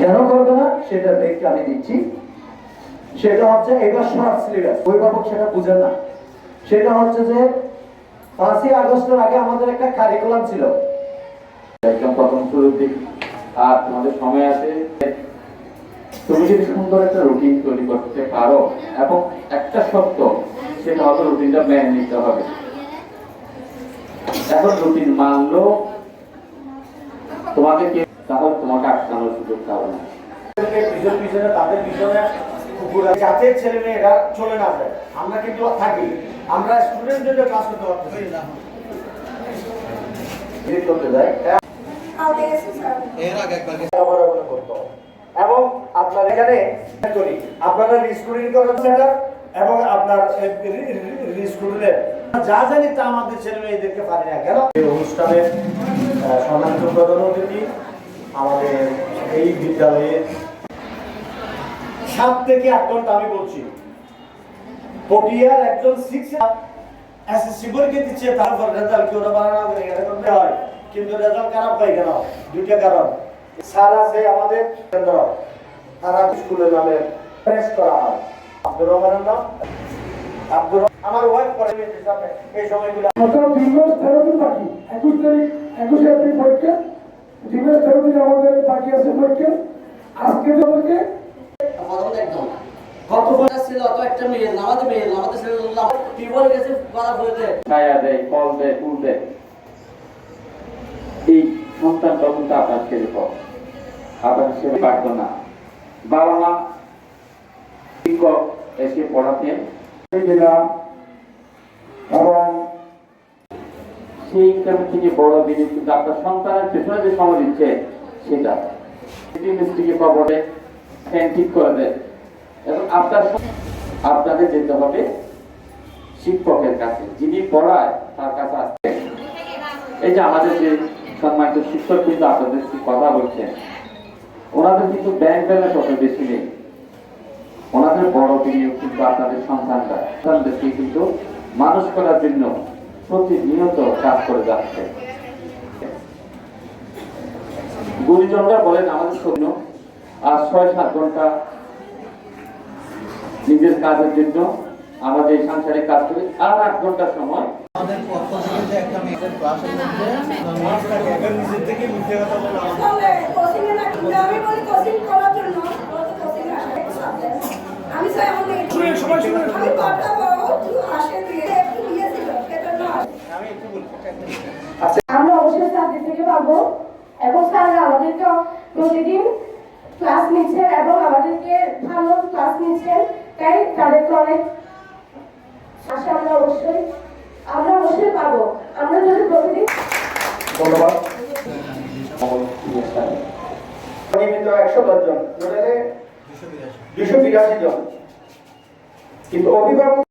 কেন করবে না সেটা দেখে আমি দিচ্ছি। সেটা হচ্ছে এবার শর্ট সিলেবাস, অভিভাবক সেটা বুঝেন না। সেটা হচ্ছে যে 5ই আগস্টের আগে আমাদের একটা কারিকুলাম ছিল, একদম প্রথম শুরুর দিক। আর তোমাদের সময় আছে, তুমি যদি সুন্দর একটা রুটিন তৈরি করতে পারো, এবং একটা সত্য সেটা হয়তো রুটিনটা মেনে নিতে হবে। এখন রুটিন মানলো তোমাকে কে, তাহলে তোমাকে আটকানোর সুযোগ পাবে না। পিছনে তাদের পিছনে যাতে ছেলে মেয়েরা চলে না যায়, আমরা কিন্তু থাকি, আমরা স্টুডেন্টদের ক্লাস করতে পারতেছি করতে যাই এবং আপনার এখানে আপনারা রিস্কুরিং করার সেটা এবং আপনার রিস্কুরিংয়ের যা জানি তা আমাদের ছেলে মেয়েদেরকে পারি না কেন। এই অনুষ্ঠানের সম্মানিত প্রধান অতিথি আমাদের এই বিদ্যালয়ের 7 থেকে 8 ঘন্টা আমি বলছি পটিয়ার একজন 6 এসএসসি পরীক্ষা দিচ্ছে, তারপর রেজাল্ট কি ওরা বানানো করে এটা করতে হয়, কিন্তু রেজাল্ট খারাপ হয় কেন? দুইটা কারণ। স্যার আছে আমাদের কেন্দ্র, তারা স্কুলের নামে প্রেস করা হয়। আব্দুর রহমানের নাম আব্দুর, আমার ওয়াইফ করে এই সময়গুলো বাকি 21 তারিখ 21 এপ্রিল পরীক্ষা, দিনের 13 দিন আমাদের বাকি আছে পরীক্ষা। আজকে তোমাকে কত বড় ছিল অত একটা মেয়ে আমাদের ছেলে আল্লাহ কি বলে গেছে খারাপ হয়েছে, ছায়া দেয়, ফল দেয়, ফুল দেয়। এই সন্তান তখন তো আপনার ছেলে পর আপনার ছেলে পারত না, বাবা মা শিক্ষক এসে পড়াতেন এবং সেইখান থেকে বড় দিনে কিন্তু আপনার সন্তানের পেছনে যে সময় দিচ্ছে সেটা মিস্ত্রিকে কবরে ফ্যান ঠিক করে দেয়। এবং আপনাদের যেতে হবে শিক্ষকের কাছে, যিনি পড়ায় তার কাছে আসতে। এই যে আমাদের যে সম্মানিত শিক্ষক কিন্তু আপনাদের কথা বলছেন, ওনাদের কিন্তু ব্যাংক ব্যালেন্স অত বেশি নেই, ওনাদের বড় বিনিয়োগ কিন্তু আপনাদের সন্তানদেরকে কিন্তু মানুষ করার জন্য প্রতিনিয়ত কাজ করে যাচ্ছে। গুরুজনরা বলেন আমাদের সৈন্য আর 6-7 ঘন্টা নিজের কাজের জন্য আমাদের সাংসারিক কাজ করি, আর 8 ঘন্টা সময় আমাদের পক্ষ থেকে যে একটা মেয়েদের ক্লাসের মধ্যে নিজের থেকে মিথ্যে কথা বলা আমি চাই আমাদের আমি কথা বলবো তুই আসে দিয়ে একটু দিয়েছিল সেটা না। আমরা অবশ্যই চাকরি থেকে পাবো এবং স্যাররা আমাদেরকে প্রতিদিন ক্লাস নিচ্ছেন এবং আমাদেরকে ভালো ক্লাস নিচ্ছেন, তাই তাদেরকে অনেক আশা আমরা অবশ্যই পাবো। আমরা যদি প্রতিদিন ধন্যবাদ। 110 জন 282 জন কিন্তু অভিভাবক